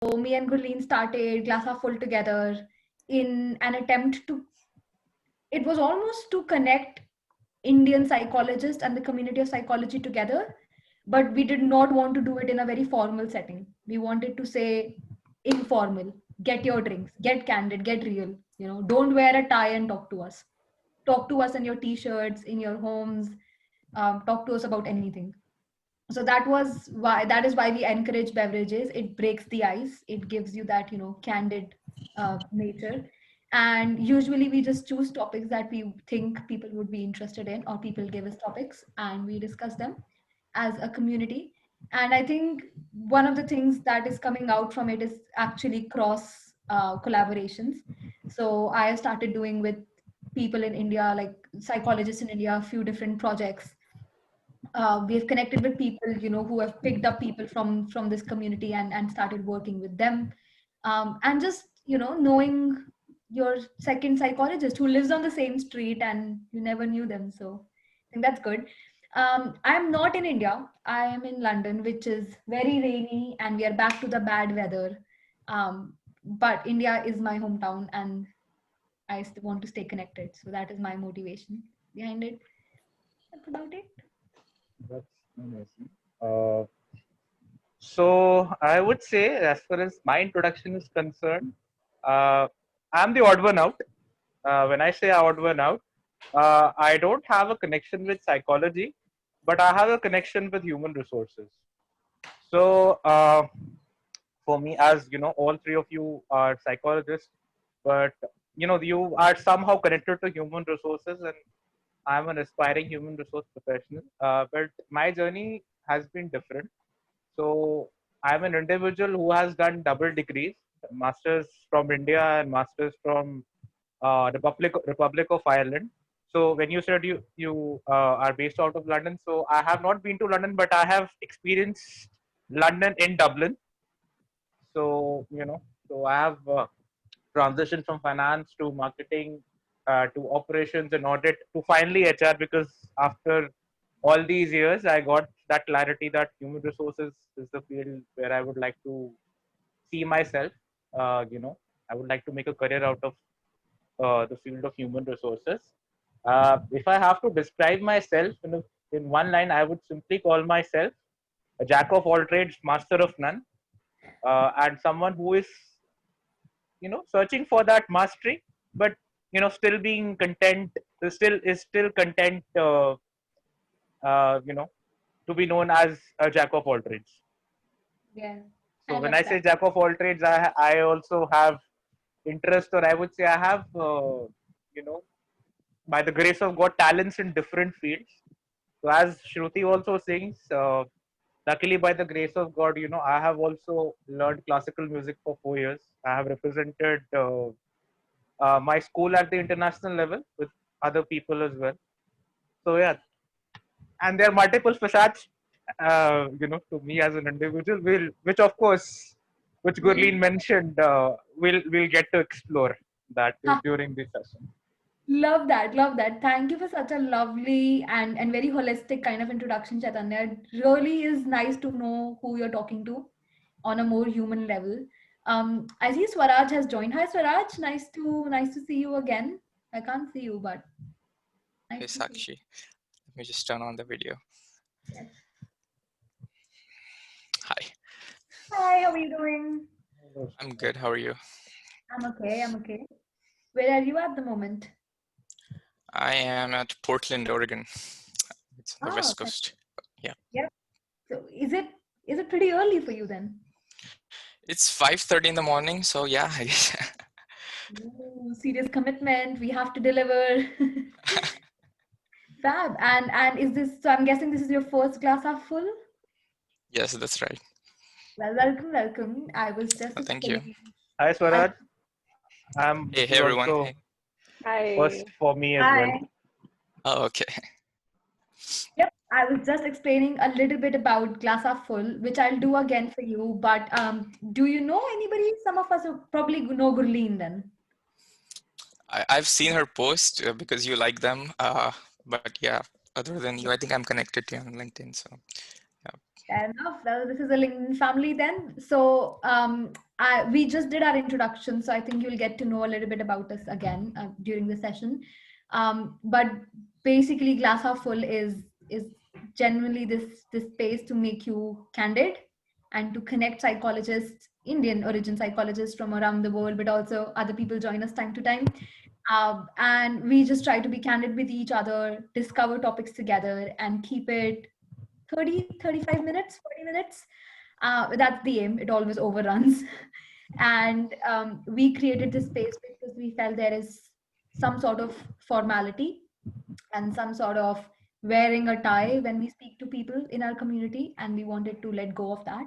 me and Gurleen started Glass Half Full together in an attempt to, it was almost to connect Indian psychologists and the community of psychology together, but we did not want to do it in a very formal setting. We wanted to say informal, get your drinks, get candid, get real. Don't wear a tie and talk to us. Talk to us in your t-shirts, in your homes, talk to us about anything. So that is why we encourage beverages. It breaks the ice. It gives you that candid nature. And usually we just choose topics that we think people would be interested in, or people give us topics and we discuss them as a community. And I think one of the things that is coming out from it is actually cross collaborations. So I started doing with people in India, like psychologists in India, a few different projects. We've connected with people who have picked up people from this community and started working with them, and just knowing your second psychologist who lives on the same street and you never knew them. So I think that's good. I'm not in India. I am in London, which is very rainy, and we are back to the bad weather. But India is my hometown, and I want to stay connected, so that is my motivation behind it. That's about it. That's amazing. Uh, so I would say, as far as my introduction is concerned, uh, I'm the odd one out. When I say odd one out, I don't have a connection with psychology, but I have a connection with human resources. So for me, as you know, all three of you are psychologists, but you are somehow connected to human resources, and I'm an aspiring human resource professional. But my journey has been different. So I'm an individual who has done double degrees, masters from India and masters from Republic of Ireland. So when you said you are based out of London, so I have not been to London, but I have experienced London in Dublin. So so I have transitioned from finance to marketing to operations and audit to finally HR, because after all these years, I got that clarity that human resources is the field where I would like to see myself. I would like to make a career out of the field of human resources. If I have to describe myself in one line, I would simply call myself a jack of all trades, master of none, and someone who is searching for that mastery, but still being content, still content, uh, you know, to be known as a jack of all trades. Yeah, So I when love I that. say jack of all trades, I also have interest, or I would say I have, you know, by the grace of God, talents in different fields. So as Shruti also sings, luckily by the grace of God, I have also learned classical music for 4 years. I have represented my school at the international level with other people as well. So yeah, and there are multiple facets, to me as an individual, which of course, which Gurleen mentioned, we'll get to explore that Ha, during this session. love that, love that. Thank you for such a lovely and very holistic kind of introduction, Chaitanya. It really is nice to know who you're talking to on a more human level. I see Swaraj has joined. Hi, Swaraj. Nice to see you again. I can't see you, but nice Hey to see you. Sakshi, let me just turn on the video. Yes. Hi, Hi, how are you doing? I'm good. How are you? I'm okay. I'm okay. Where are you at the moment? I am at Portland, Oregon. It's on the Ah, West Coast. Yeah, yeah. So is it pretty early for you then? it's 5:30 in the morning, so yeah, I guess. Ooh, serious commitment. We have to deliver. Fab. And is this? So I'm guessing this is your first glass half full. Yes, that's right. Well, welcome, welcome. I was just Thank you. explaining. Hi I Swaraj, Hey, this hey is everyone. also Hey. first Hi. for me as well. Hi. Oh, okay. Yep. I was just explaining a little bit about glass half full, which I'll do again for you. But do you know anybody? Some of us probably know Gurleen then. I've seen her post because you like them. But yeah, other than you, I think I'm connected to you on LinkedIn. So yeah. Fair enough. Well, this is a LinkedIn family then. So we just did our introduction, so I think you'll get to know a little bit about us again during the session. But basically, Glass Half Full is generally this space to make you candid and to connect psychologists, Indian origin psychologists from around the world, but also other people join us time to time. And we just try to be candid with each other, discover topics together, and keep it 35 minutes, 40 minutes. That's the aim. It always overruns. And we created this space because we felt there is some sort of formality and some sort of wearing a tie when we speak to people in our community. And we wanted to let go of that.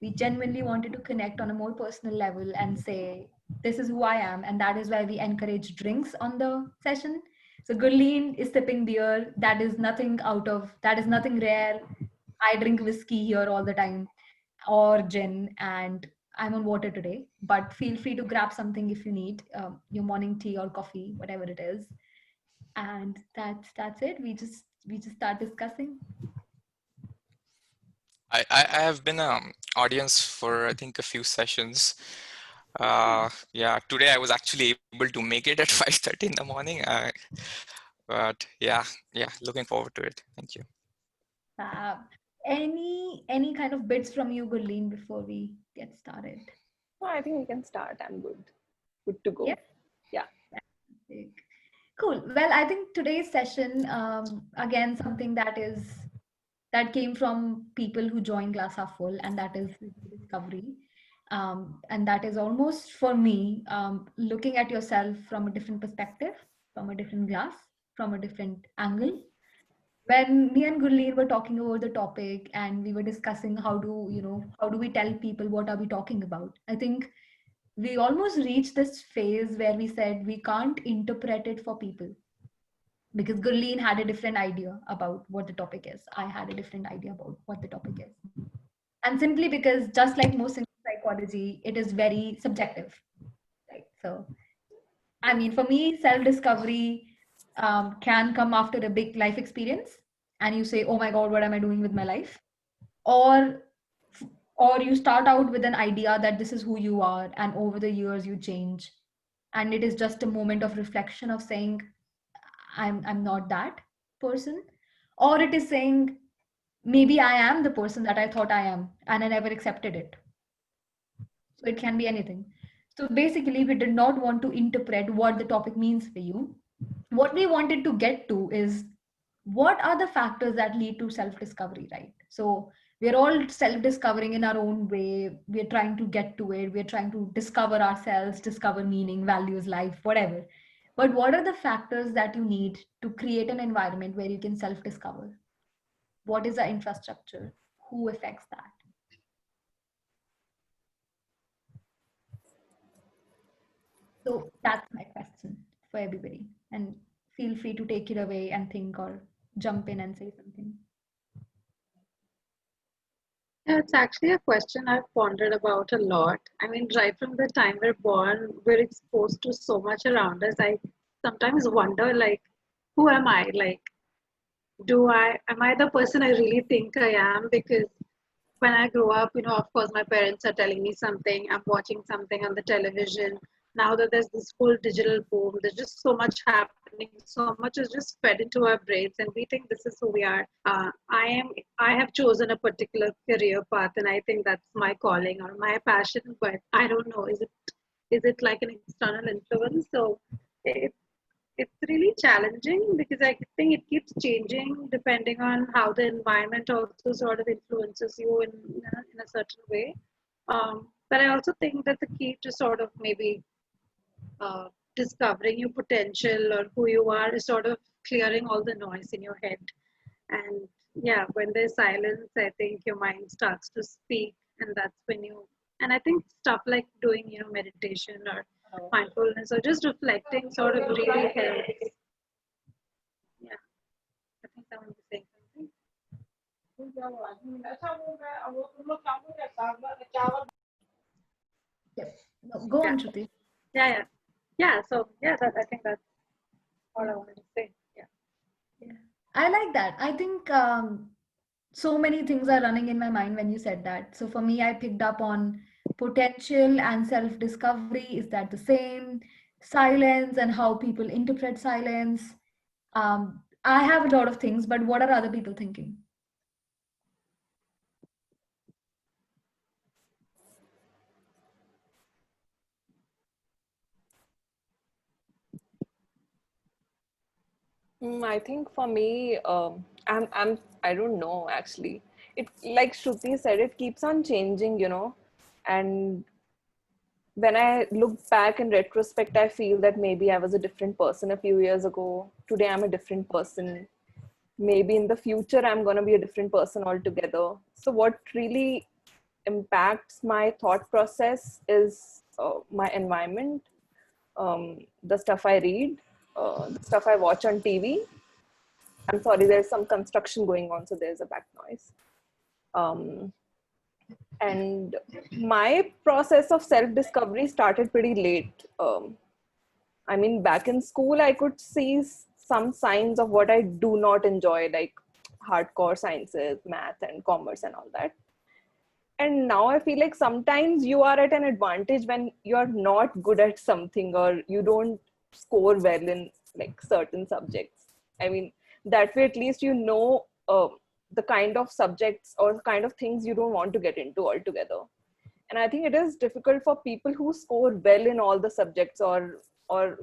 We genuinely wanted to connect on a more personal level and say, this is who I am. And that is why we encourage drinks on the session. So Gurleen is sipping beer. That is nothing rare. I drink whiskey here all the time or gin, and I'm on water today. But feel free to grab something if you need your morning tea or coffee, whatever it is. And that's it. We just start discussing. I have been audience for I think a few sessions. Yeah, today I was actually able to make it at 5:30 in the morning. But yeah, looking forward to it. Thank you. Uh, any kind of bits from you, Gurleen, before we get started? No, I think we can start. I'm good. Good to go. Yeah. Yeah. Cool. Well, I think today's session, again, something that came from people who joined Glass Half Full, and that is discovery. And that is almost for me, looking at yourself from a different perspective, from a different glass, from a different angle. When me and Gurleen were talking about the topic and we were discussing how do we tell people what are we talking about? I think we almost reached this phase where we said we can't interpret it for people because Gurleen had a different idea about what the topic is. I had a different idea about what the topic is. And simply because just like most in psychology, it is very subjective, right? So, I mean, for me, self-discovery can come after a big life experience and you say, oh my God, what am I doing with my life? Or or you start out with an idea that this is who you are and over the years you change and it is just a moment of reflection of saying I'm not that person, or it is saying maybe I am the person that I thought I am and I never accepted it. So it can be anything. So basically we did not want to interpret what the topic means for you. What we wanted to get to is what are the factors that lead to self discovery, right? So we're all self discovering in our own way. We're trying to get to it. We're trying to discover ourselves, discover meaning, values, life, whatever. But what are the factors that you need to create an environment where you can self discover? What is the infrastructure? Who affects that? So that's my question for everybody. And feel free to take it away and think or jump in and say something. Yeah, it's actually a question I've pondered about a lot. I mean, right from the time we're born, we're exposed to so much around us. I sometimes wonder, like, who am I? Like, am I the person I really think I am? Because when I grow up, of course, my parents are telling me something, I'm watching something on the television. Now that there's this whole digital boom, there's just so much happening, so much is just fed into our brains, and we think this is who we are. I have chosen a particular career path, and I think that's my calling or my passion, but I don't know, is it like an external influence? So it's really challenging because I think it keeps changing depending on how the environment also sort of influences you in a certain way. But I also think that the key to sort of maybe discovering your potential or who you are is sort of clearing all the noise in your head. And yeah, when there's silence, I think your mind starts to speak, and that's when and I think stuff like doing, meditation or mindfulness or just reflecting sort of really helps. Yeah, I think I want to say something. Yep. No, go on, Shruti. Yeah. So yeah, I think that's all I wanted to say. Yeah. I like that. I think so many things are running in my mind when you said that. So for me, I picked up on potential and self-discovery. Is that the same? Silence and how people interpret silence. I have a lot of things, but what are other people thinking? I think for me, I don't know actually. It, like Shruti said, it keeps on changing, you know. And when I look back in retrospect, I feel that maybe I was a different person a few years ago. Today, I'm a different person. Maybe in the future, I'm going to be a different person altogether. So, what really impacts my thought process is my environment, the stuff I read, the stuff I watch on TV. I'm sorry, there's some construction going on, so there's a back noise. And my process of self-discovery started pretty late. I mean, back in school, I could see some signs of what I do not enjoy, like hardcore sciences, math, and commerce, and all that. And now I feel like sometimes you are at an advantage when you're not good at something or you don't score well in like certain subjects. I mean, that way at least you know the kind of subjects or the kind of things you don't want to get into altogether. And I think it is difficult for people who score well in all the subjects or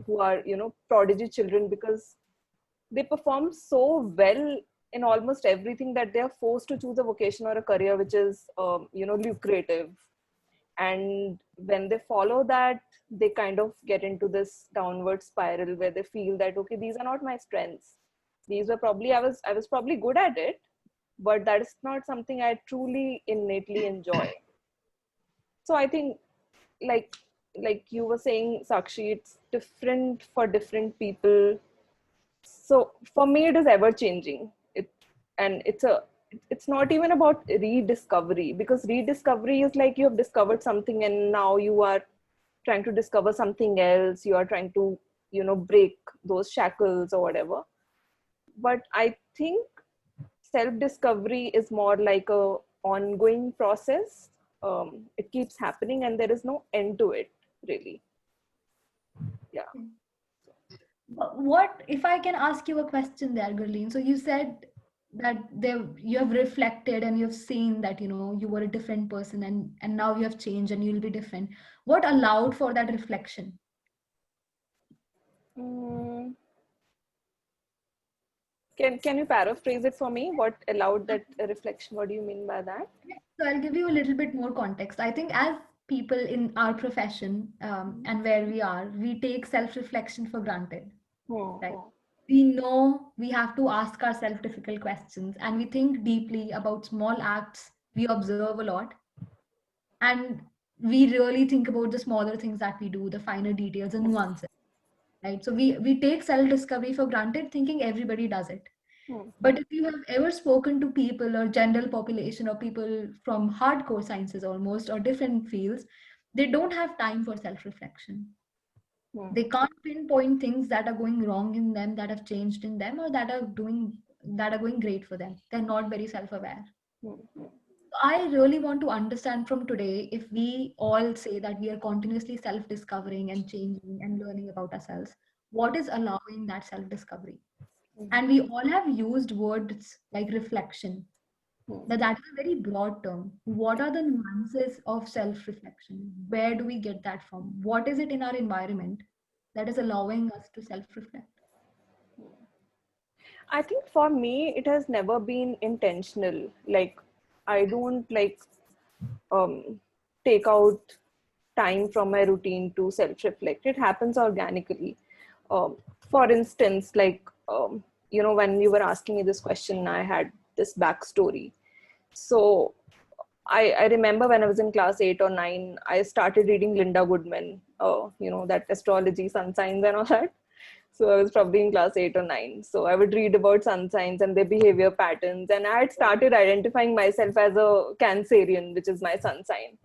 who are, you know, prodigy children, because they perform so well in almost everything that they are forced to choose a vocation or a career which is you know, lucrative. And when they follow that, they kind of get into this downward spiral where they feel that, okay, these are not my strengths. These were probably, I was probably good at it, but that is not something I truly innately enjoy. So I think, like you were saying, Sakshi, it's different for different people. So for me, it is ever changing. And it's not even about rediscovery, because rediscovery is like you have discovered something and now you are trying to discover something else. You are trying to, you know, break those shackles or whatever. But I think self-discovery is more like a ongoing process. It keeps happening and there is no end to it, really. Yeah. What if I can ask you a question there, Gurleen? So you said that there you have reflected and you've seen that, you know, you were a different person, and now you have changed and you'll be different. What allowed for that reflection? Mm, can you paraphrase it for me? What allowed that reflection? What do you mean by that? So I'll give you a little bit more context. I think as people in our profession, and where we are, we take self-reflection for granted, right? Hmm. We know we have to ask ourselves difficult questions, and we think deeply about small acts. We observe a lot, and we really think about the smaller things that we do, the finer details and nuances, right? So we take self-discovery for granted, thinking everybody does it. Hmm. But if you have ever spoken to people or general population or people from hardcore sciences almost or different fields, they don't have time for self-reflection. Hmm. They can't pinpoint things that are going wrong in them, that have changed in them, or that are going great for them. They're not very self-aware. Hmm. I really want to understand from today, if we all say that we are continuously self-discovering and changing and learning about ourselves, what is allowing that self-discovery? And we all have used words like reflection. That is a very broad term. What are the nuances of self-reflection? Where do we get that from? What is it in our environment that is allowing us to self-reflect? I think for me, it has never been intentional. Like, I don't like um, take out time from my routine to self-reflect. It happens organically. Um, for instance, like, you know, when you were asking me this question, I had this backstory. So I remember when I was in class 8 or 9, I started reading Linda Goodman, you know, that astrology, sun signs and all that. So I was probably in class 8 or 9. So I would read about sun signs and their behavior patterns. And I had started identifying myself as a Cancerian, which is my sun sign.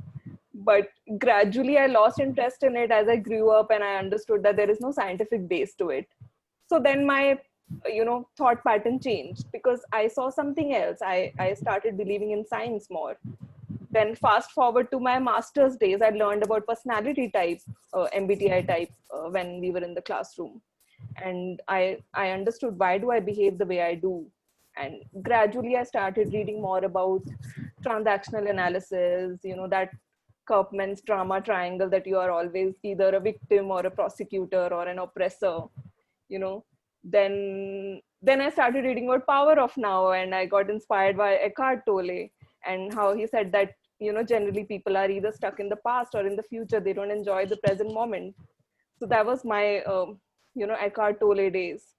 But gradually I lost interest in it as I grew up and I understood that there is no scientific base to it. So then my thought pattern changed because I saw something else. I started believing in science more. Then fast forward to my master's days, I learned about personality type, MBTI type, when we were in the classroom. And I understood why do I behave the way I do. And gradually I started reading more about transactional analysis, that Kirkman's drama triangle, that you are always either a victim or a prosecutor or an oppressor, you know. Then I started reading about Power of Now, and I got inspired by Eckhart Tolle and how he said that, generally people are either stuck in the past or in the future. They don't enjoy the present moment. So that was my Eckhart Tolle days.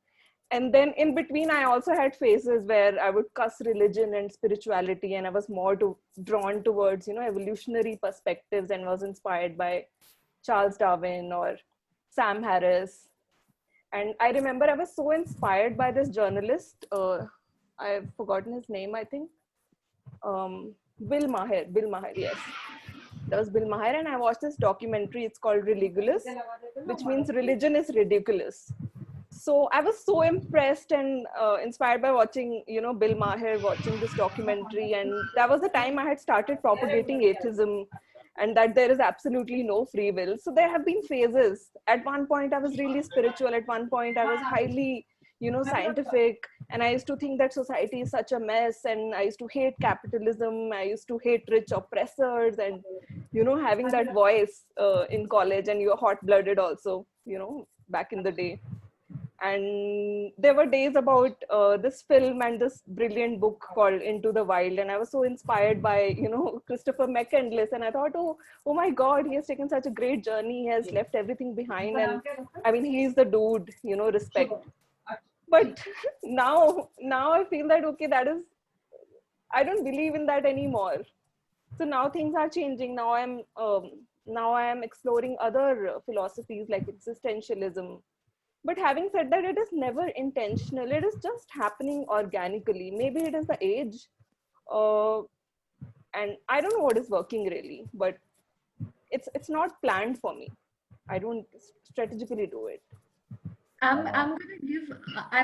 And then in between, I also had phases where I would cuss religion and spirituality, and I was more drawn towards evolutionary perspectives, and was inspired by Charles Darwin or Sam Harris. And I remember I was so inspired by this journalist, I've forgotten his name, I think, Bill Maher, yes, that was Bill Maher. And I watched this documentary, it's called Religulous, which means religion is ridiculous. So I was so impressed and inspired by watching, Bill Maher, watching this documentary. And that was the time I had started propagating atheism, and that there is absolutely no free will. So there have been phases. At one point, I was really spiritual. At one point, I was highly, scientific. And I used to think that society is such a mess. And I used to hate capitalism. I used to hate rich oppressors. And, having that voice in college, and you're hot-blooded also, back in the day. And there were days about this film and this brilliant book called Into the Wild, and I was so inspired by Christopher McCandless, and I thought, oh my god, he has taken such a great journey, he has left everything behind, and I mean, he's the dude, respect. But now I feel that, okay, that is, I don't believe in that anymore. So now things are changing. Now I am exploring other philosophies like existentialism. But having said that, it is never intentional. It is just happening organically. Maybe it is the age, and I don't know what is working really, but it's not planned for me. I don't strategically do it. I'm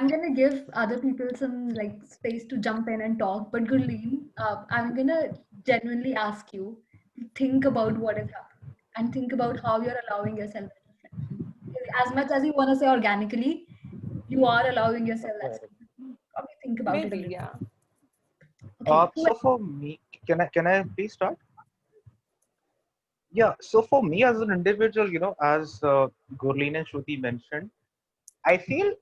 gonna give other people some like space to jump in and talk. But Gurleen, I'm gonna genuinely ask you to think about what is happening and think about how you're allowing yourself reflection. As much as you want to say organically, you are allowing yourself that space. Probably think about it a Maybe, little. yeah. Okay. So for me, can I please start? Yeah. So for me as an individual, as Gurleen and Shruti mentioned, I feel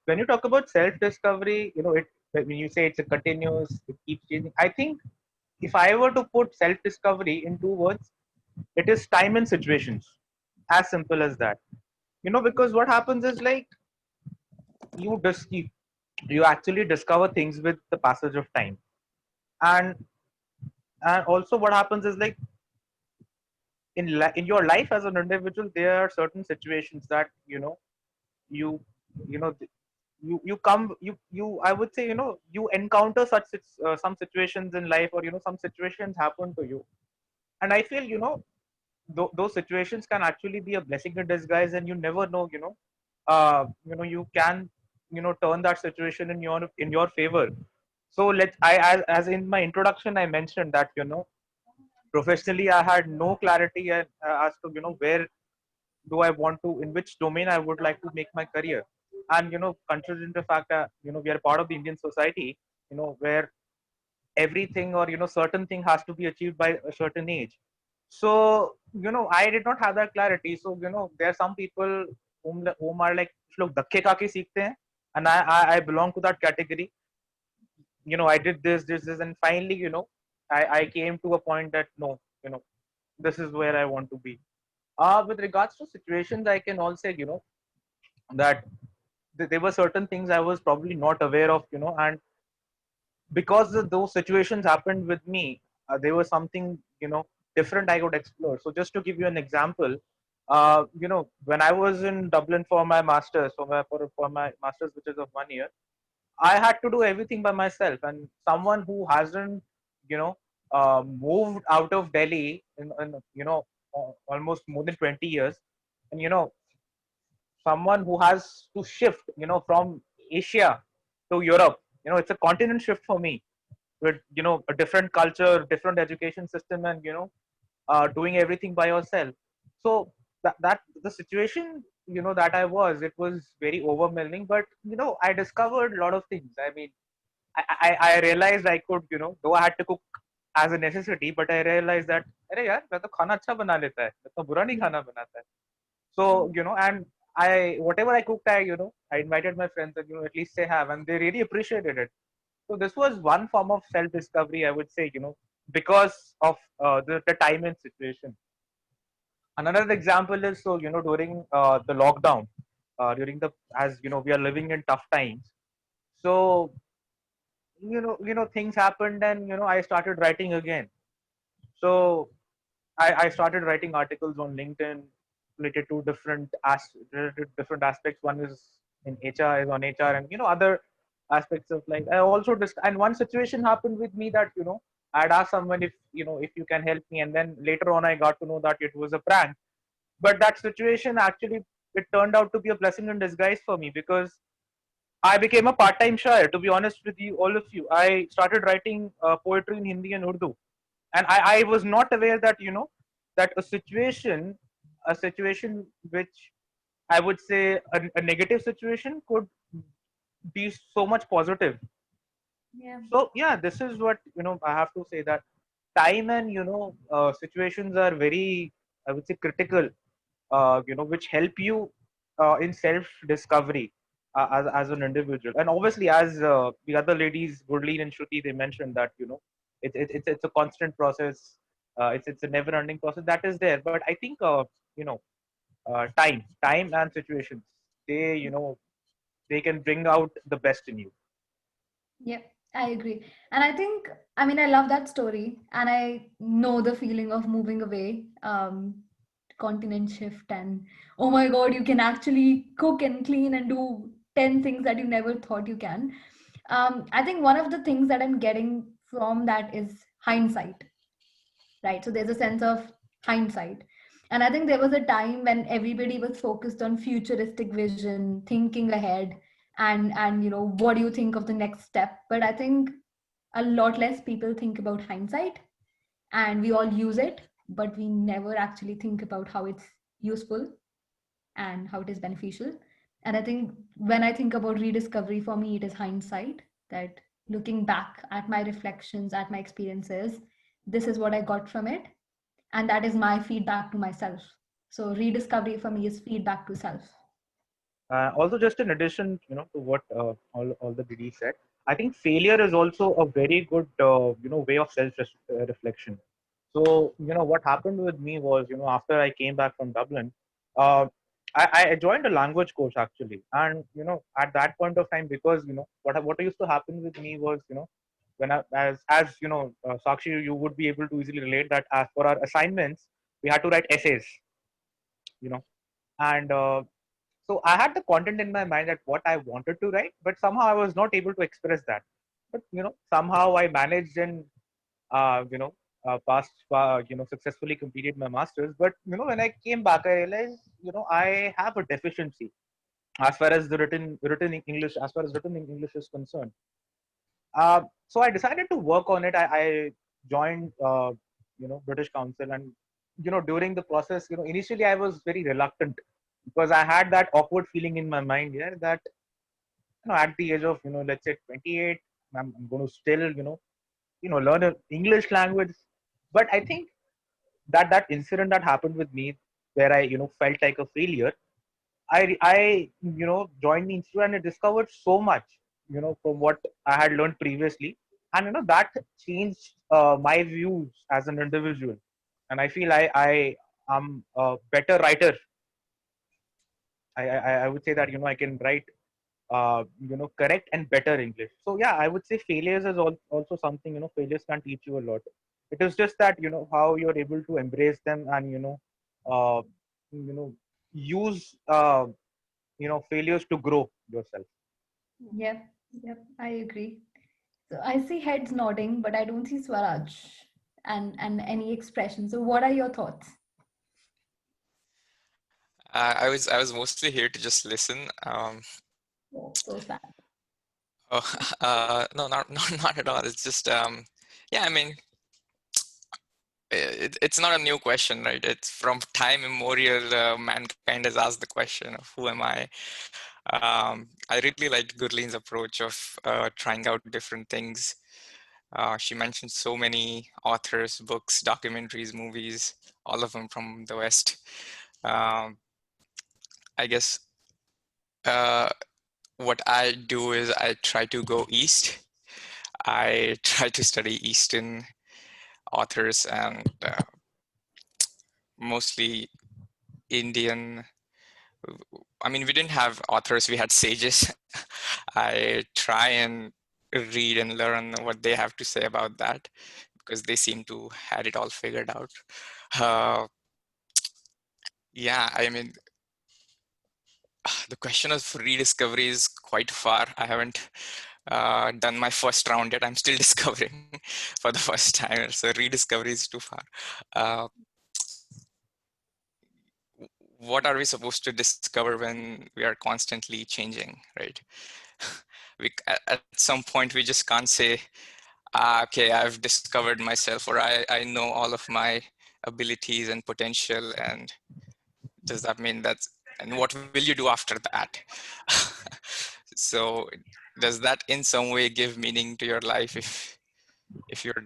when you talk about self-discovery, when you say it's a continuous, it keeps changing. I think if I were to put self-discovery in two words, it is time and situations. As simple as that. Because what happens is like you just you actually discover things with the passage of time, and also what happens is like in your life as an individual, there are certain situations that you you know th- you come you I would say you encounter some situations in life, or some situations happen to you, and I feel those situations can actually be a blessing in disguise, and you never know you can turn that situation in your favor. So as in my introduction I mentioned that professionally I had no clarity as to where do I want to, in which domain I would like to make my career. And considering the fact that we are part of the Indian society, where everything or certain thing has to be achieved by a certain age. So I did not have that clarity. So there are some people whom are like लोग धक्के खा के सीखते हैं, and I belong to that category. I did this, and finally I came to a point that no, this is where I want to be. With regards to situations, I can also say that there were certain things I was probably not aware of, and because those situations happened with me, there was something different I could explore. So just to give you an example, when I was in Dublin for my masters, for my masters, which is of 1 year, I had to do everything by myself. And someone who hasn't moved out of Delhi in almost more than 20 years, and someone who has to shift from Asia to Europe. It's a continent shift for me with, a different culture, different education system, and, doing everything by yourself. So that the situation, that it was very overwhelming. But, I discovered a lot of things. I mean, I realized I could, though I had to cook as a necessity, but I realized that, अरे यार मैं तो खाना अच्छा बना लेता है, मैं तो बुरा नहीं खाना बनाता है. So, and whatever I cooked, I invited my friends and, at least they have, and they really appreciated it. So this was one form of self-discovery, I would say, because of the time and situation. Another example is, so, during the lockdown, as we are living in tough times. So, things happened, and, I started writing again. So I started writing articles on LinkedIn related to different aspects. One is in HR, is on HR, and, other aspects of life. I also and one situation happened with me that, I'd asked someone if, if you can help me, and then later on I got to know that it was a prank. But that situation actually, it turned out to be a blessing in disguise for me, because I became a part-time shire. To be honest with you, all of you, I started writing poetry in Hindi and Urdu, and I was not aware that, that a situation which I would say a negative situation could be so much positive. Yeah. So yeah, this is what, I have to say, that time and, situations are very, I would say, critical, which help you in self discovery as an individual. And obviously, as the other ladies, Gurleen and Shruti, they mentioned that, it's a constant process. It's a never ending process that is there. But I think, you know time and situations, they, they can bring out the best in you. Yeah, I agree. And I think, I mean, I love that story, and I know the feeling of moving away, continent shift, and oh my God, you can actually cook and clean and do 10 things that you never thought you can. I think one of the things that I'm getting from that is hindsight, right? So there's a sense of hindsight. And I think there was a time when everybody was focused on futuristic vision, thinking ahead, and what do you think of the next step? But I think a lot less people think about hindsight, and we all use it, but we never actually think about how it's useful and how it is beneficial. And I think when I think about rediscovery, for me, it is hindsight, that looking back at my reflections, at my experiences, this is what I got from it. And that is my feedback to myself. So rediscovery for me is feedback to self. Also, just in addition, to what all the BD said, I think failure is also a very good, way of self reflection. So, what happened with me was, after I came back from Dublin, uh, I joined a language course actually, and, at that point of time, because, what used to happen with me was, when as Sakshi, you would be able to easily relate that, as for our assignments, we had to write essays, you know, and so I had the content in my mind that what I wanted to write, but somehow I was not able to express that. But, somehow I managed, and passed, successfully completed my masters. But, when I came back, I realized, I have a deficiency as far as the written English, as far as written English is concerned. So I decided to work on it. I joined, British Council, and, during the process, initially I was very reluctant, because I had that awkward feeling in my mind here that, at the age of, let's say 28, I'm going to still, learn an English language. But I think that incident that happened with me, where I, felt like a failure, I joined the institute, and I discovered so much, from what I had learned previously, and, that changed my views as an individual, and I feel I am a better writer. I would say that, I can write correct and better English. So yeah, I would say failures is also something, failures can teach you a lot. It is just that, how you're able to embrace them, and, uh, you know use failures to grow yourself. Yep, yep, I agree. So I see heads nodding, but I don't see Swaraj and any expression. So what are your thoughts? I was mostly here to just listen. Oh, so sad. Oh, no, not at all. It's just, yeah, I mean, it's not a new question, right? It's from time immemorial, mankind has asked the question of who am I? I really liked Gurleen's approach of trying out different things. She mentioned so many authors, books, documentaries, movies, all of them from the West. Um, I guess what I do is I try to go east. I try to study Eastern authors and mostly Indian. I mean, we didn't have authors, we had sages. I try and read and learn what they have to say about that because they seem to had it all figured out. Uh, yeah, I mean, the question of rediscovery is quite far. I haven't done my first round yet. I'm still discovering for the first time. So rediscovery is too far. Uh, what are we supposed to discover when we are constantly changing, right? At some point, we just can't say, okay, I've discovered myself, or I know all of my abilities and potential, and does that mean that, and what will you do after that? So does that in some way give meaning to your life if you're,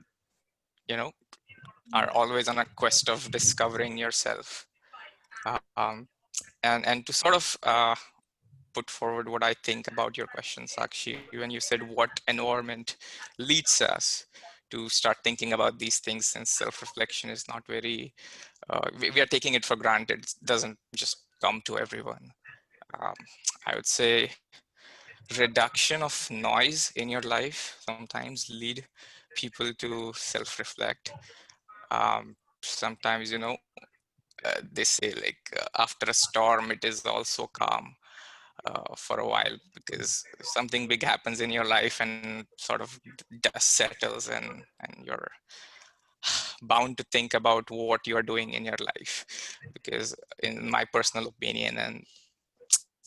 you know, are always on a quest of discovering yourself? Um, and to sort of put forward what I think about your question, Sakshi, when you said what environment leads us to start thinking about these things, since self-reflection is not very, we are taking it for granted. It doesn't just come to everyone. I would say reduction of noise in your life sometimes lead people to self-reflect. Sometimes, you know, they say like after a storm, it is also calm. For a while because something big happens in your life and sort of dust settles and you're bound to think about what you're doing in your life. Because in my personal opinion, and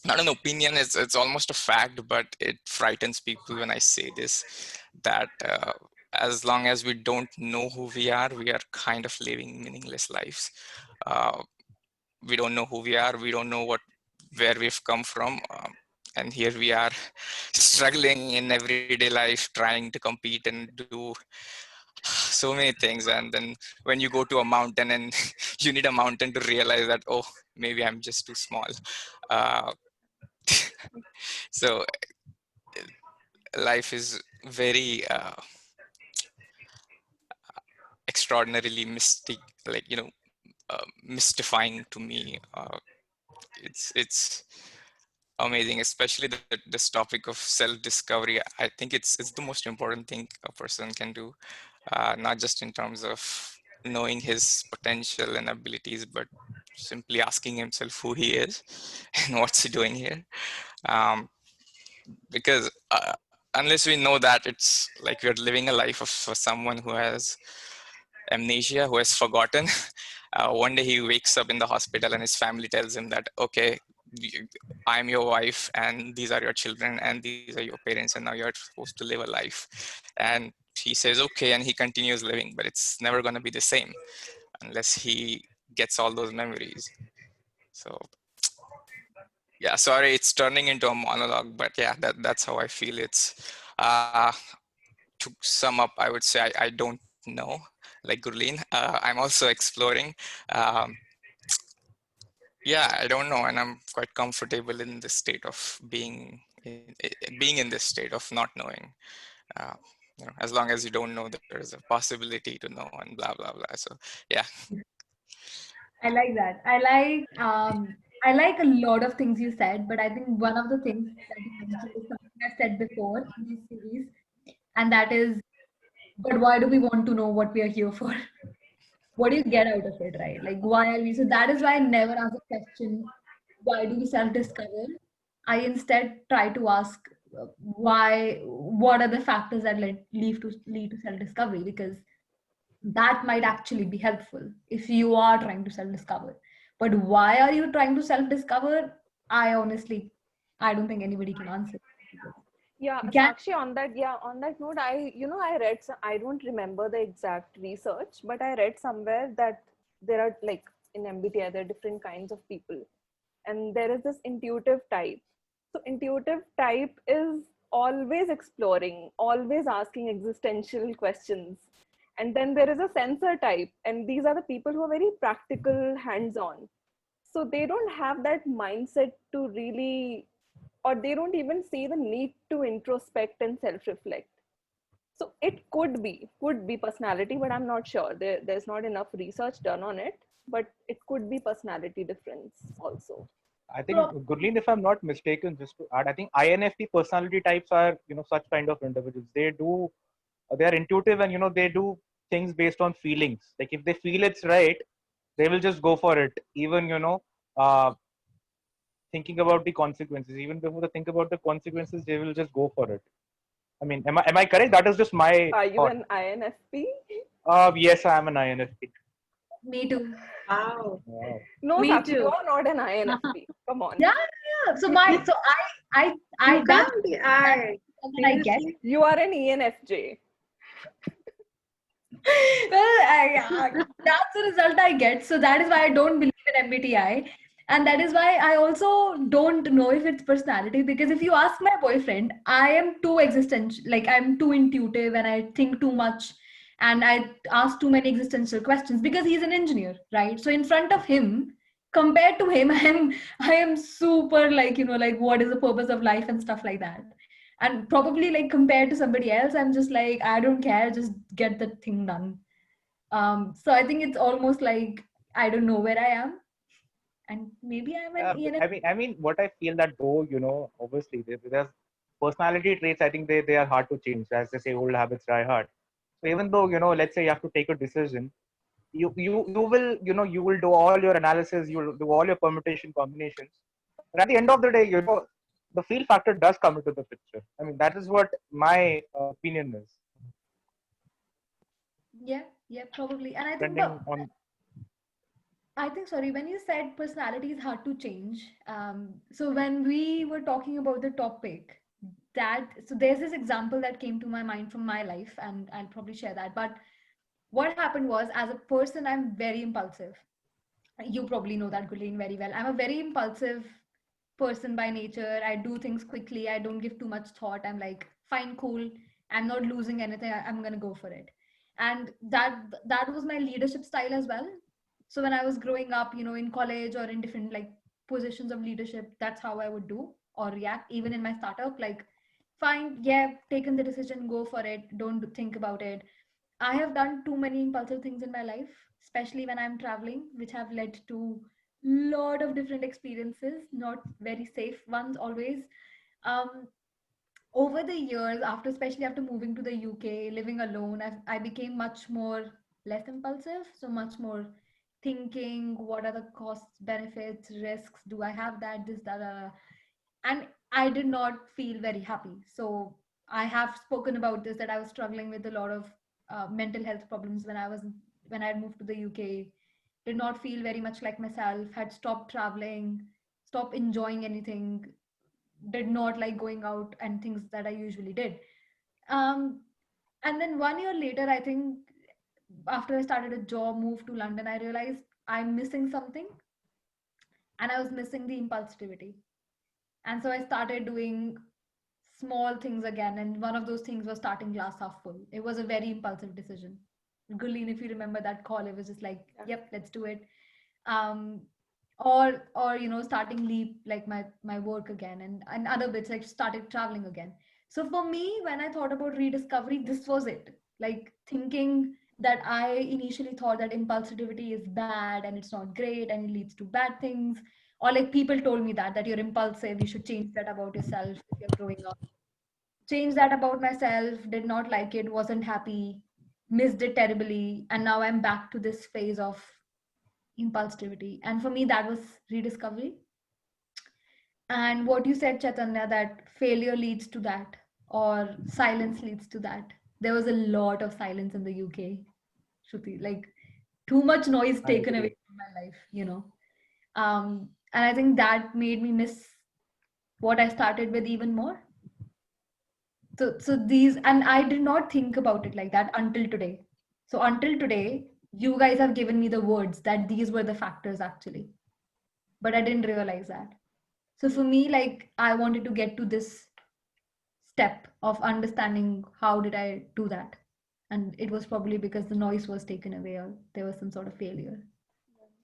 not an opinion, it's almost a fact, but it frightens people when I say this, that as long as we don't know who we are kind of living meaningless lives. uh, we don't know who we are, we don't know where we've come from, and here we are struggling in everyday life trying to compete and do so many things. And then when you go to a mountain and you need a mountain to realize that, oh, maybe I'm just too small. uh, so life is very extraordinarily mystic, like, you know, mystifying to me. It's amazing, especially this topic of self-discovery. I think it's the most important thing a person can do, not just in terms of knowing his potential and abilities, but simply asking himself who he is and what's he doing here. Um, because unless we know that, it's like we're living a life of for someone who has amnesia, who has forgotten. One day he wakes up in the hospital and his family tells him that, okay, I'm your wife and these are your children and these are your parents and now you're supposed to live a life. And he says, okay, and he continues living, but it's never going to be the same unless he gets all those memories. So yeah, sorry, it's turning into a monologue, but yeah, that's how I feel. It's to sum up, I would say I don't know, like Gurleen. I'm also exploring. Um, yeah, I don't know, and I'm quite comfortable in the state of being in this state of not knowing. Uh, you know, as long as you don't know, that there's a possibility to know, and blah blah blah. So yeah. I like that. I like a lot of things you said, but I think one of the things that you mentioned is something I've said before in this series, and that is, but why do we want to know what we are here for? What do you get out of it, right? Like, why are we? So that is why I never ask a question, why do we self-discover? I instead try to ask why, what are the factors that lead to self-discovery? Because that might actually be helpful if you are trying to self-discover. But why are you trying to self-discover? I honestly, I don't think anybody can answer. Yeah, Can Sakshi, on that note, I read some, I don't remember the exact research, but I read somewhere that there are like in MBTI, there are different kinds of people. And there is this intuitive type. So intuitive type is always exploring, always asking existential questions. And then there is a sensor type, and these are the people who are very practical, hands-on. So they don't have that mindset to really, or they don't even see the need to introspect and self-reflect. So it could be personality, but I'm not sure. There's not enough research done on it, but it could be personality difference also. I think, Gurleen, if I'm not mistaken, just to add, I think INFP personality types are, such kind of individuals. They are intuitive, and, they do things based on feelings. Like if they feel it's right, they will just go for it. Even, uh, thinking about the consequences, even before they think about the consequences, they will just go for it. I mean, am I correct? That is just my Are you thought. an INFP? Yes, I am an INFP. me too. Wow. Wow. No, Me Sakshi, too. you are not an INFP. Come on. Yeah, yeah. I You that's can't be that's I. the result that I get. Seriously? You are an ENFJ. Well, that's the result I get. So that is why I don't believe in MBTI. And that is why I also don't know if it's personality. Because if you ask my boyfriend, I am too existential, like I'm too intuitive and I think too much and I ask too many existential questions because he's an engineer, right? So in front of him, compared to him, I am super like, like what is the purpose of life and stuff like that. And probably like compared to somebody else, I'm just like, I don't care, just get the thing done. So I think it's almost like I don't know where I am, and maybe I'm an But ENF. I mean, what I feel that though, obviously there's personality traits. I think they are hard to change. As they say, old habits die hard. So even though, let's say you have to take a decision, you will do all your analysis, you will do all your permutation combinations. But at the end of the day, the feel factor does come into the picture. I mean, that is what my opinion is. Yeah, yeah, probably. And Depending on sorry, when you said personality is hard to change, so when we were talking about the topic, so there's this example that came to my mind from my life, and I'll probably share that. But what happened was, as a person, I'm very impulsive. You probably know that, Gulleen, very well. I'm a very impulsive person by nature. I do things quickly. I don't give too much thought. I'm like, fine, cool. I'm not losing anything. I'm gonna go for it. And that was my leadership style as well. So when I was growing up, in college or in different like positions of leadership, that's how I would do or react. Even in my startup, like, fine, yeah, taken the decision, go for it. Don't think about it. I have done too many impulsive things in my life, especially when I'm traveling, which have led to lot of different experiences, not very safe ones always. Um, Over the years, especially after moving to the UK, living alone, I became much more less impulsive, so much more thinking, what are the costs, benefits, risks, do I have that, this, that, and I did not feel very happy. So I have spoken about this that I was struggling with a lot of mental health problems when I had moved to the UK. Did not feel very much like myself. Had stopped traveling, stopped enjoying anything. Did not like going out and things that I usually did. Um, and then 1 year later, I think after I started a job, moved to London, I realized I'm missing something, and I was missing the impulsivity. And so I started doing small things again. And one of those things was starting Glass Half Full. It was a very impulsive decision. Gulleen, if you remember that call, it was just like, Yeah. yep, let's do it. Um, or starting Leap, like my work again, and other bits, like started traveling again. So for me, when I thought about rediscovery, this was it. Like thinking that I initially thought that impulsivity is bad and it's not great and it leads to bad things, or like people told me that you're impulsive, you should change that about yourself if you're growing up. Change that about myself, did not like it, wasn't happy, missed it terribly, and now I'm back to this phase of impulsivity. And for me, that was rediscovery. And what you said, Chaitanya, that failure leads to that, or silence leads to that. There was a lot of silence in the UK, Shruti, like too much noise I taken away agree. from my life. And I think that made me miss what I started with even more. So these, and I did not think about it like that until today. So until today, you guys have given me the words that these were the factors actually, but I didn't realize that. So for me, like, I wanted to get to this step of understanding how did I do that, and it was probably because the noise was taken away or there was some sort of failure.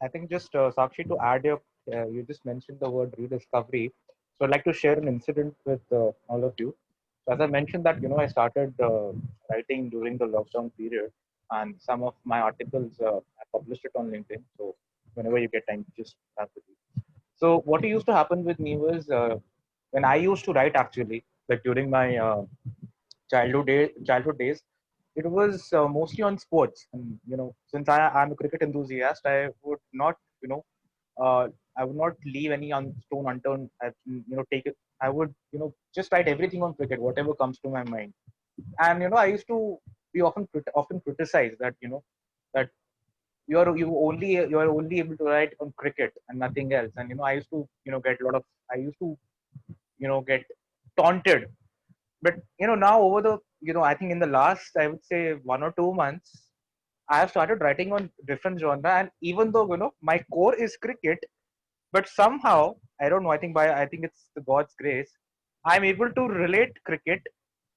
I think just Sakshi, to add you just mentioned the word rediscovery. So I'd like to share an incident with all of you. So as I mentioned that, I started writing during the lockdown period, and some of my articles I published it on LinkedIn. So whenever you get time, just have to read. So what used to happen with me was when I used to write actually, like during my childhood days, it was mostly on sports. And since I'm a cricket enthusiast, I would not uh, I would not leave any stone unturned. Take it. I would just write everything on cricket, whatever comes to my mind. And I used to be often criticized that that you are only able to write on cricket and nothing else. And I used to get a lot of I used to get taunted. But now over the I think in the last, I would say, 1 or 2 months, I have started writing on different genre. And even though my core is cricket, but somehow, I don't know, I think it's the God's grace, I'm able to relate cricket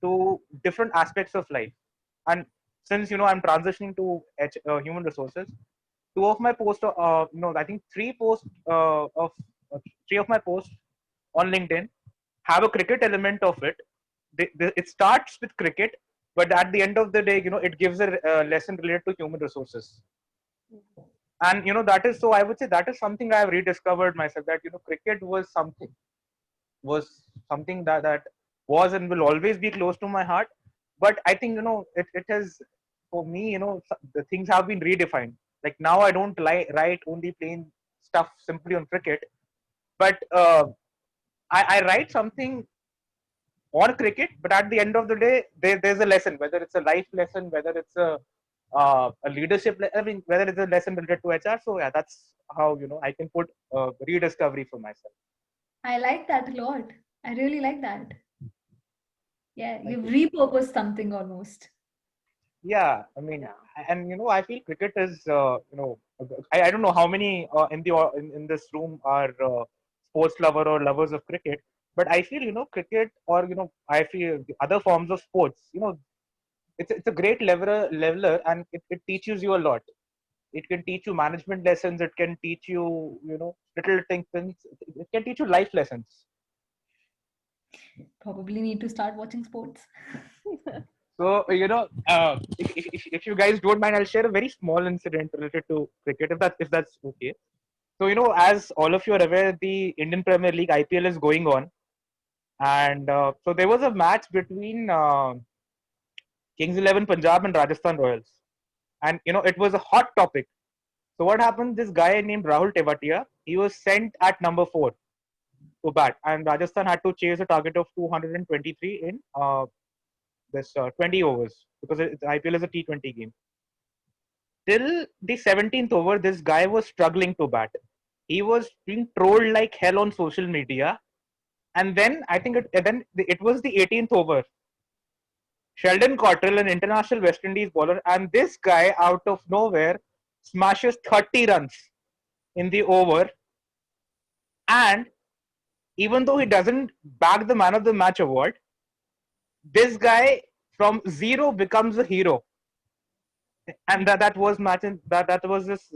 to different aspects of life. And since I'm transitioning to human resources, two of my posts I think three of my posts on LinkedIn have a cricket element of it. It starts with cricket, but at the end of the day, it gives a lesson related to human resources. And that is, so I would say, that is something I have rediscovered myself, that cricket was something that was and will always be close to my heart. But I think it has, for me, the things have been redefined. Like now I don't write only plain stuff simply on cricket, but I write something on cricket, but at the end of the day, there's a lesson, whether it's a life lesson, whether it's a leadership. I mean, whether it's a lesson related to HR. So yeah, that's how I can put rediscovery for myself. I like that a lot. I really like that. Yeah, Thank you've you. repurposed something almost. Yeah, I mean, Yeah. and I feel cricket is I don't know how many in this room are sports lover or lovers of cricket, but I feel cricket, or I feel the other forms of sports, it's a great leveler, and it teaches you a lot. It can teach you management lessons. It can teach you little things. It can teach you life lessons. Probably need to start watching sports. So if you guys don't mind, I'll share a very small incident related to cricket, if that's okay. So as all of you are aware, the Indian Premier League (IPL) is going on, and so there was a match between Kings 11 Punjab and Rajasthan Royals, and it was a hot topic. So what happened? This guy named Rahul Tewatia, he was sent at number 4 to bat, and Rajasthan had to chase a target of 223 in this 20 overs, because the IPL is a T20 game. Till the 17th over, this guy was struggling to bat. He was being trolled like hell on social media. And then I think it was the 18th over. Sheldon Cottrell, an international West Indies bowler, and this guy out of nowhere smashes 30 runs in the over. And even though he doesn't bag the man of the match award, this guy from zero becomes a hero. And that was match in, that was this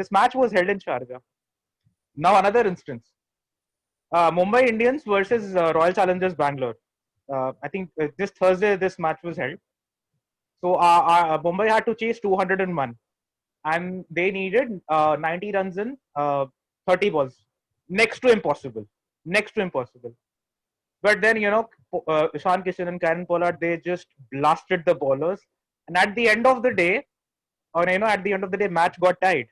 match was held in Sharjah. Now another instance, Mumbai Indians versus Royal Challengers Bangalore. I think this Thursday this match was held. So Mumbai had to chase 201, and they needed 90 runs in 30 balls. Next to impossible. Next to impossible. But then Ishan Kishan and Karen Pollard, they just blasted the bowlers, and at the end of the day, match got tied.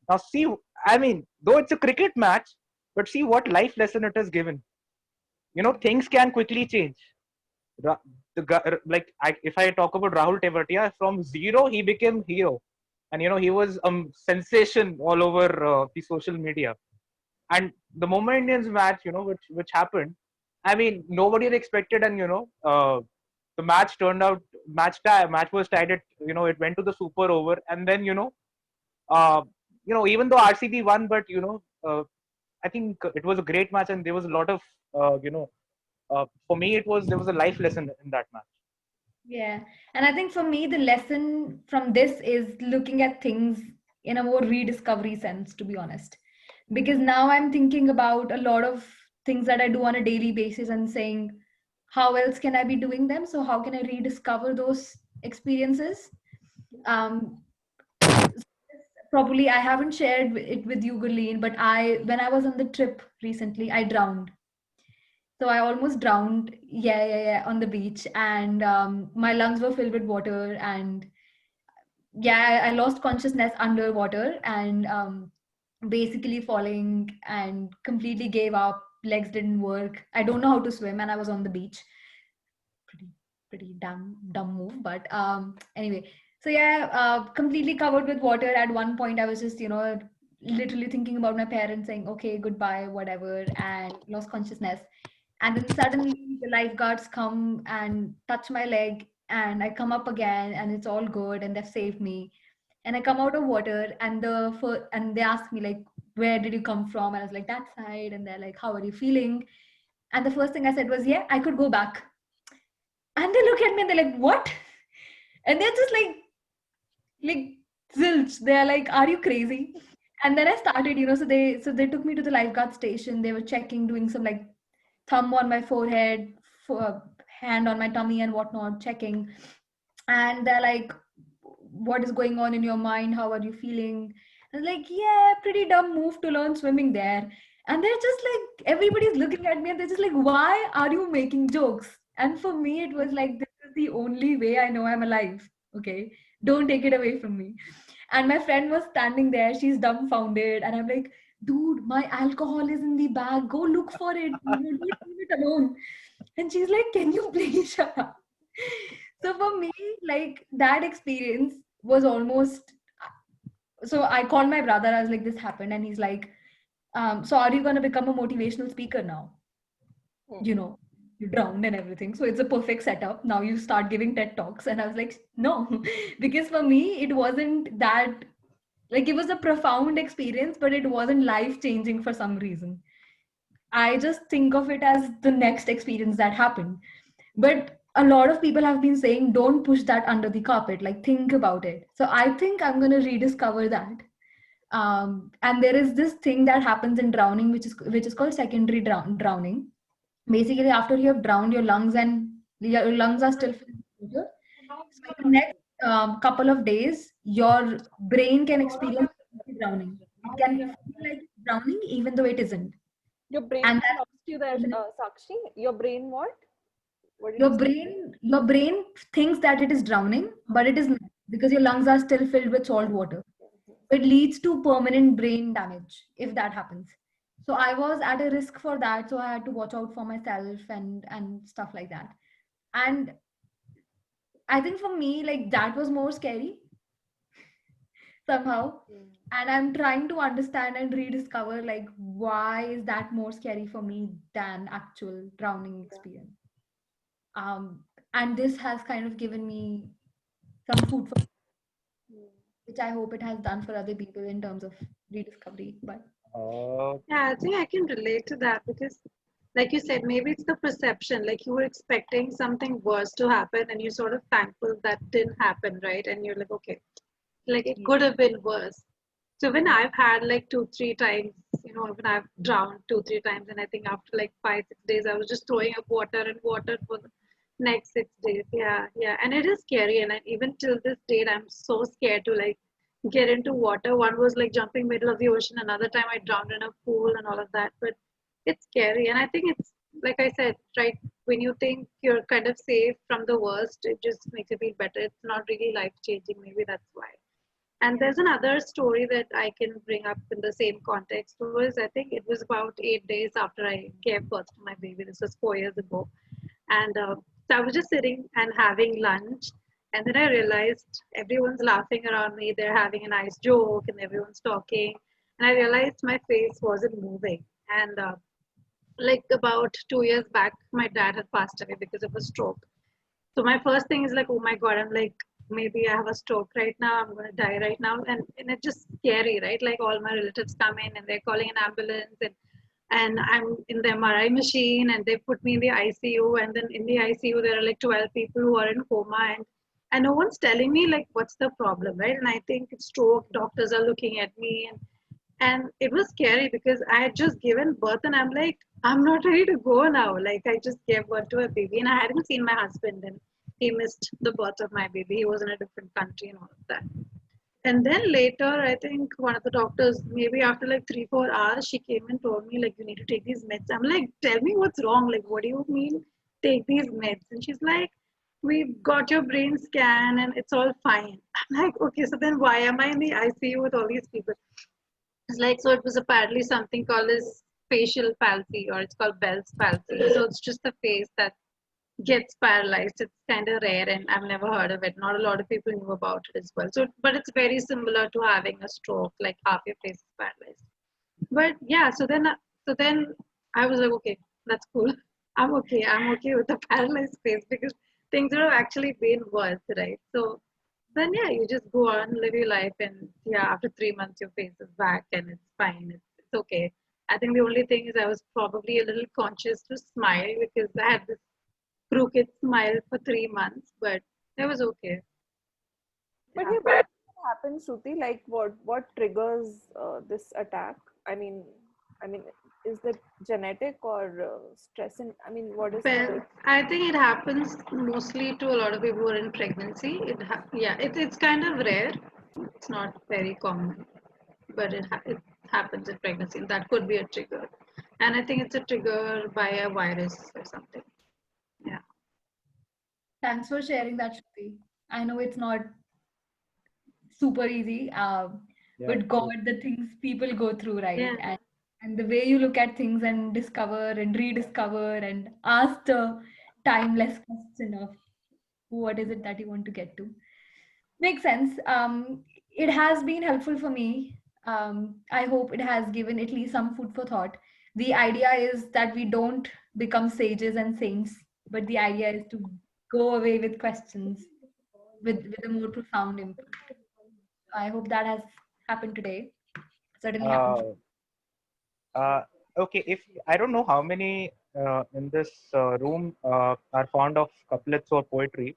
Now see, I mean, though it's a cricket match, but see what life lesson it has given. Things can quickly change. If I talk about Rahul Tewatia, from zero he became hero, and he was a sensation all over the social media. And the Mumbai Indians match, which happened, I mean, nobody had expected, and the match turned out match was tied at, it went to the super over, and then uh, even though RCB won, but I think it was a great match, and there was a lot of for me there was a life lesson in that match. Yeah. And I think for me, the lesson from this is looking at things in a more rediscovery sense, to be honest. Because now I'm thinking about a lot of things that I do on a daily basis and saying, how else can I be doing them? So, how can I rediscover those experiences? Um, Probably I haven't shared it with you, Gurleen, but when I was on the trip recently, I drowned. So I almost drowned, yeah, on the beach, and my lungs were filled with water, and yeah, I lost consciousness underwater, and basically falling and completely gave up. Legs didn't work. I don't know how to swim, and I was on the beach. Pretty, pretty dumb move, but anyway. So yeah, completely covered with water. At one point, I was just literally thinking about my parents, saying, "Okay, goodbye, whatever," and lost consciousness. And then suddenly the lifeguards come and touch my leg, and I come up again, and it's all good, and they've saved me. And I come out of water, and and they ask me like, where did you come from? And I was like, that side. And they're like, how are you feeling? And the first thing I said was, yeah, I could go back. And they look at me and they're like, what? And they're just like zilch. They're like, are you crazy? And then I started, so they took me to the lifeguard station. They were checking, doing some like thumb on my forehead, hand on my tummy and whatnot, checking. And they're like, what is going on in your mind? How are you feeling? I was like, yeah, pretty dumb move to learn swimming there. And they're just like, everybody's looking at me and they're just like, why are you making jokes? And for me, it was like, this is the only way I know I'm alive. Okay. Don't take it away from me. And my friend was standing there. She's dumbfounded. And I'm like, dude, my alcohol is in the bag. Go look for it. Don't leave it alone. And she's like, can you please shut up? So for me, like that experience was almost, so I called my brother. I was like, this happened. And he's like, so are you going to become a motivational speaker now? You know, you drowned and everything. So it's a perfect setup. Now you start giving TED Talks. And I was like, no, because for me, it wasn't that, like, it was a profound experience, but it wasn't life changing for some reason. I just think of it as the next experience that happened. But a lot of people have been saying, don't push that under the carpet, like, think about it. So I think I'm going to rediscover that. And there is this thing that happens in drowning, which is called secondary drowning. Basically, after you have drowned, your lungs are still filled with water. So in the next couple of days, your brain can experience drowning. It can feel like drowning, even though it isn't. Your brain And talks to you that, Sakshi, your brain what? What did your you say? brain thinks that it is drowning, but it is not, because your lungs are still filled with salt water. It leads to permanent brain damage if that happens. So I was at a risk for that, so I had to watch out for myself and stuff like that. And I think for me, like, that was more scary somehow. And I'm trying to understand and rediscover, like, why is that more scary for me than actual drowning experience. And this has kind of given me some food for, which I hope it has done for other people in terms of rediscovery. But Yeah, I think I can relate to that because, like you said, maybe it's the perception. Like you were expecting something worse to happen, and you're sort of thankful that didn't happen, right? And you're like, okay, like it could have been worse. So when I've had like 2-3 times, when I've drowned 2-3 times, and I think after like 5-6 days, I was just throwing up water and water for the next 6 days. Yeah, yeah, and it is scary. And even till this date, I'm so scared to like get into water. One was like jumping middle of the ocean. Another time I drowned in a pool and all of that. But it's scary, and I think it's like I said, right? When you think you're kind of safe from the worst, it just makes you feel better. It's not really life changing. Maybe that's why. And there's another story that I can bring up in the same context. Was I think it was about 8 days after I gave birth to my baby. This was 4 years ago, and so I was just sitting and having lunch, and then I realized everyone's laughing around me. They're having a nice joke, and everyone's talking. And I realized my face wasn't moving, and like about 2 years back, my dad had passed away because of a stroke. So my first thing is like, oh my God, I'm like, maybe I have a stroke right now. I'm going to die right now. And it's just scary, right? Like all my relatives come in and they're calling an ambulance and I'm in the MRI machine and they put me in the ICU. And then in the ICU, there are like 12 people who are in coma and no one's telling me like, what's the problem, right? And I think it's stroke. Doctors are looking at me and it was scary because I had just given birth and I'm like, I'm not ready to go now. Like I just gave birth to a baby and I hadn't seen my husband and he missed the birth of my baby. He was in a different country and all of that. And then later, I think one of the doctors, maybe after like 3-4 hours, she came and told me like, you need to take these meds. I'm like, tell me what's wrong. Like, what do you mean take these meds? And she's like, we've got your brain scan and it's all fine. I'm like, okay, so then why am I in the ICU with all these people? It's like, so it was apparently something called as facial palsy or it's called Bell's palsy. So it's just the face that gets paralyzed. It's kind of rare and I've never heard of it. Not a lot of people knew about it as well. So, but it's very similar to having a stroke, like half your face is paralyzed. But yeah, so then I was like, okay, that's cool. I'm okay. I'm okay with the paralyzed face because things would have actually been worse, right? So then yeah, you just go on, live your life, and yeah, after 3 months, your face is back and it's fine. It's okay. I think the only thing is I was probably a little conscious to smile because I had this crooked smile for 3 months, but it was okay. But Yeah. yeah, what happens, Shruti? Like, what triggers this attack? I mean, I mean, is it genetic or stress? And I mean, what is Well, the I think it happens mostly to a lot of people who are in pregnancy. It's kind of rare. It's not very common, but it happens in pregnancy. That could be a trigger, and I think it's a trigger by a virus or something. Yeah. Thanks for sharing that, Shruti. I know it's not super easy, Yeah, but God, the things people go through, right? Yeah. And the way you look at things and discover and rediscover and ask the timeless question of what is it that you want to get to. Makes sense. It has been helpful for me. I hope it has given at least some food for thought. The idea is that we don't become sages and saints, but the idea is to go away with questions with a more profound impact. I hope that has happened today. Certainly happened. okay, if I don't know how many in this room are fond of couplets or poetry.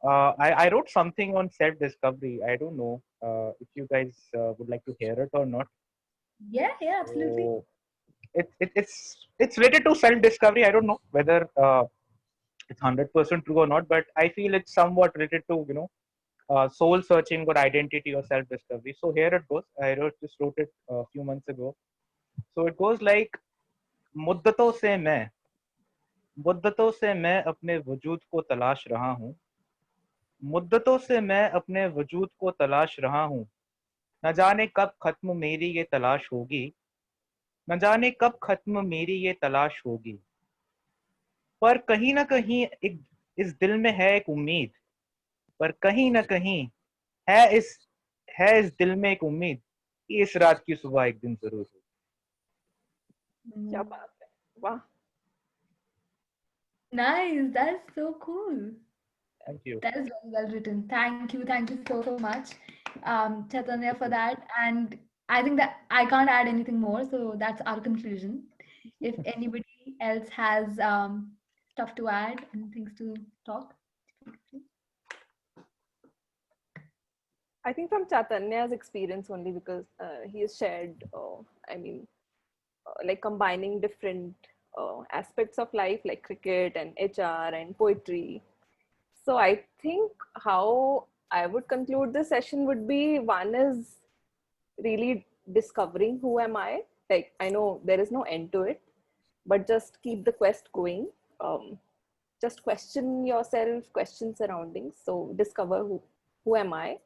I wrote something on self-discovery. I don't know if you guys would like to hear it or not. Yeah, absolutely. So it's related to self-discovery. I don't know whether it's 100% true or not, but I feel it's somewhat related to soul searching or identity or self-discovery. So here it goes. Just wrote it a few months ago. So it goes like मुद्दतों से मैं मुद्दतों से मैं अपने वजूद को तलाश रहा हूँ मुद्दतों से मैं अपने वजूद को तलाश रहा हूँ न जाने कब खत्म मेरी ये तलाश होगी न जाने कब खत्म मेरी ये तलाश होगी पर कहीं ना कहीं एक इस दिल में है एक उम्मीद पर कहीं ना कहीं है इस है इस दिल में एक उम्मीद कि इस रात की सुबह एक दिन जरूर होगी क्या बात है? Wow. Nice. That's so cool. Thank you. That is very well written. Thank you so much, Chaitanya, for that. And I think that I can't add anything more, so that's our conclusion. If anybody else has stuff to add and things to talk. I think from Chaitanya's experience only because he has shared, like combining different aspects of life like cricket and HR and poetry. So I think how I would conclude this session would be one is really discovering who am I. Like I know there is no end to it, but just keep the quest going. Just question yourself, question surroundings. So discover who am I?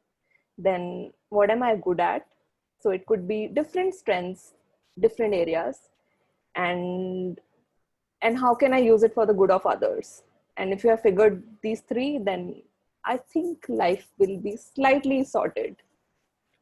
Then what am I good at? So it could be different strengths, different areas, and how can I use it for the good of others? And if you have figured these three, then I think life will be slightly sorted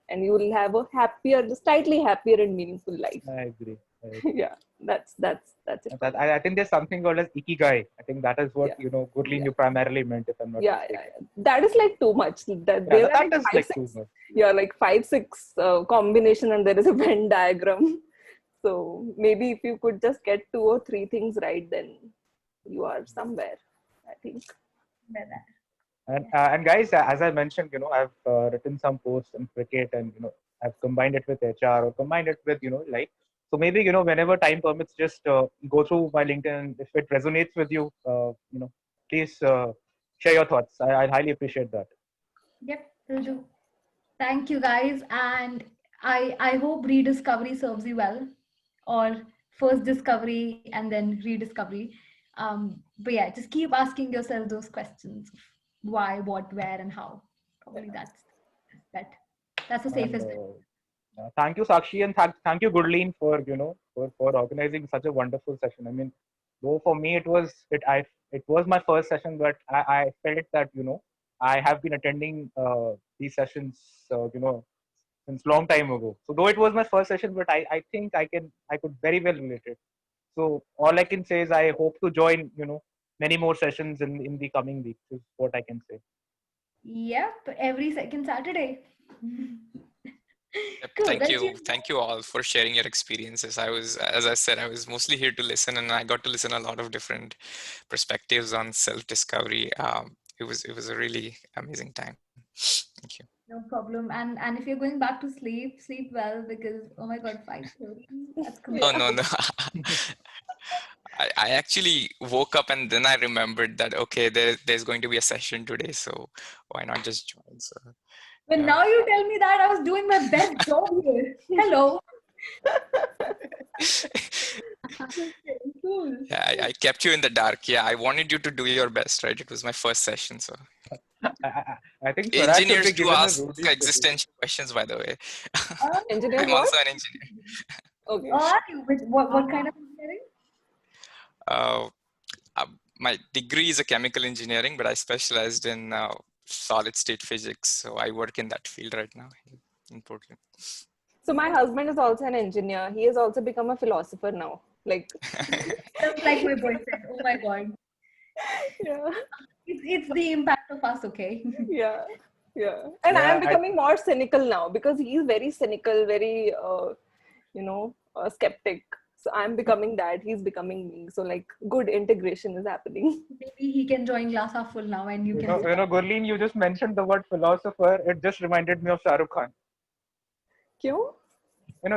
and you will have a happier, slightly happier and meaningful life. I agree. Yeah, that's it. I think there's something called as ikigai. I think that is what Yeah. Gurleen, Yeah. you primarily meant, if I'm not Yeah, mistaken. yeah, that is like too much. That Yeah, there are that like is five, like six, too much. yeah, like 5, 6 combination, and there is a Venn diagram. So maybe if you could just get 2 or 3 things right, then you are somewhere, I think. And guys, as I mentioned, I've written some posts in cricket, and I've combined it with HR or combined it with like. So maybe whenever time permits, just go through my LinkedIn. If it resonates with you, please share your thoughts. I'd highly appreciate that. Yep, will do. Thank you guys, and I hope rediscovery serves you well, or first discovery and then rediscovery. But yeah, just keep asking yourself those questions: why, what, where, and how. Probably that that's the And safest bet. thank you, Sakshi, and thank you, Gurleen, for for organizing such a wonderful session. I mean, though for me it was my first session, but I felt that I have been attending these sessions since long time ago. So though it was my first session, but I think I could very well relate it. So all I can say is I hope to join many more sessions in the coming weeks. Is what I can say. Yep, every second Saturday. Yep, Cool. Let's see. thank you all for sharing your experiences. As I said, I was mostly here to listen, and I got to listen a lot of different perspectives on self-discovery. It was a really amazing time. Thank you. No problem. And if you're going back to sleep, sleep well, because oh my God, 5:30. That's Oh commitment. no, no. I actually woke up and then I remembered that okay, there's going to be a session today, so why not just join? So But yeah. now you tell me that I was doing my best job here. Hello. Cool. Yeah, I kept you in the dark. Yeah, I wanted you to do your best, right? It was my first session, so I think Swaraj should engineers be do given a ask roadie schedule. existential questions, by the way. Engineers I'm what? also an engineer. Okay. Are you? What kind of engineering? Uh, my degree is a chemical engineering, but I specialized in solid state physics. So I work in that field right now in Portland. So my husband is also an engineer. He has also become a philosopher now. Like, Just like my boyfriend. Oh my God. yeah, It's the impact of us, okay? yeah, yeah. And I Yeah, am becoming more cynical now because he's very cynical, very, skeptic. So I'm becoming that. He's becoming me. So like, good integration is happening. Maybe he can join Glass Half Full now, and you can. Gurleen, you just mentioned the word philosopher. It just reminded me of Shah Rukh Khan. Kyun?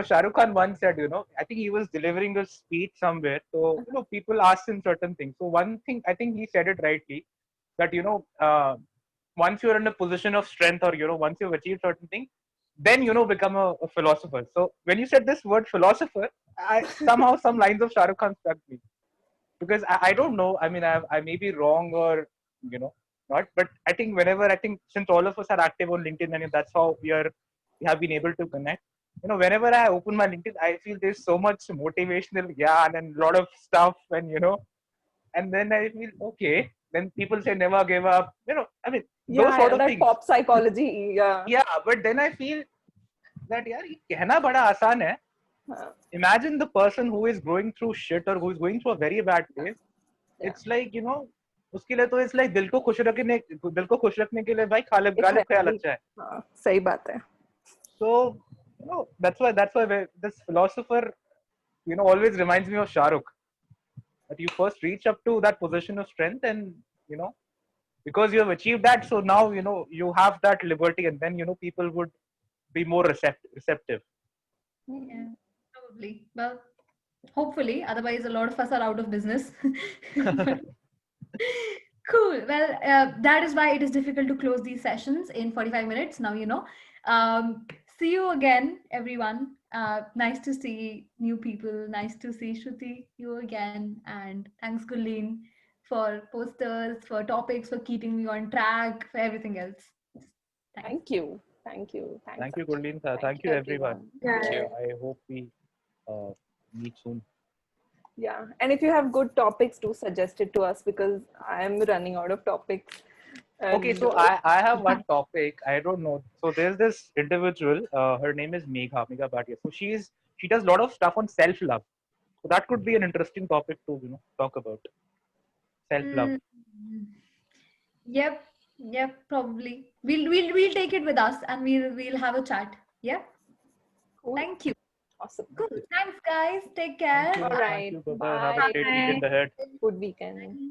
Shah Rukh Khan once said, I think he was delivering a speech somewhere. So, people asked him certain things. So one thing, I think he said it rightly, that, once you're in a position of strength, or, once you've achieved certain things, then, become a philosopher. So when you said this word philosopher, somehow some lines of Shah Rukh Khan struck me. Because I don't know. I mean, I may be wrong, or, not. But I think since all of us are active on LinkedIn, and that's how we have been able to connect. Whenever I open my LinkedIn, I feel there's so much motivational yarn and a lot of stuff, and and then I feel okay. Then people say never give up. I mean, those Yeah, sort yeah, of that things. pop psychology. Yeah. Yeah, but then I feel that यार ये कहना बड़ा आसान है. Imagine the person who is going through shit or who is going through a very bad phase. Yeah. It's like उसके लिए तो it's like दिल को खुश रखने के लिए भाई खालिब गालिब ख्याल अच्छा है. हाँ, सही बात है. So that's why this philosopher always reminds me of Shah Rukh. That you first reach up to that position of strength, and because you have achieved that, so now you have that liberty, and then people would be more receptive. Yeah, probably. Well, hopefully. Otherwise, a lot of us are out of business. Cool. Well, that is why it is difficult to close these sessions in 45 minutes. Now you know. See you again, everyone. Nice to see new people. Nice to see Shruti, you again. And thanks, Gulleen, for posters, for topics, for keeping me on track, for everything else. Thanks. Thank you. Thank you. Thanks, Thank you, Sakshi. Gurleen. Thank Thank you, you, everyone. Yeah. Thank you. I hope we meet soon. Yeah, and if you have good topics, do suggest it to us because I'm running out of topics. Okay, And, so I have one topic. I don't know. So there's this individual. Her name is Megha Bhatia. So she does a lot of stuff on self love. So that could be an interesting topic to talk about. Self-love. Yep, probably. We'll take it with us and we'll have a chat. Yeah. Cool. Thank you. Awesome. Cool. Thanks, guys. Take care. All right. Thank you. Bye-bye. Have a great Bye. weekend ahead. Good weekend. Bye.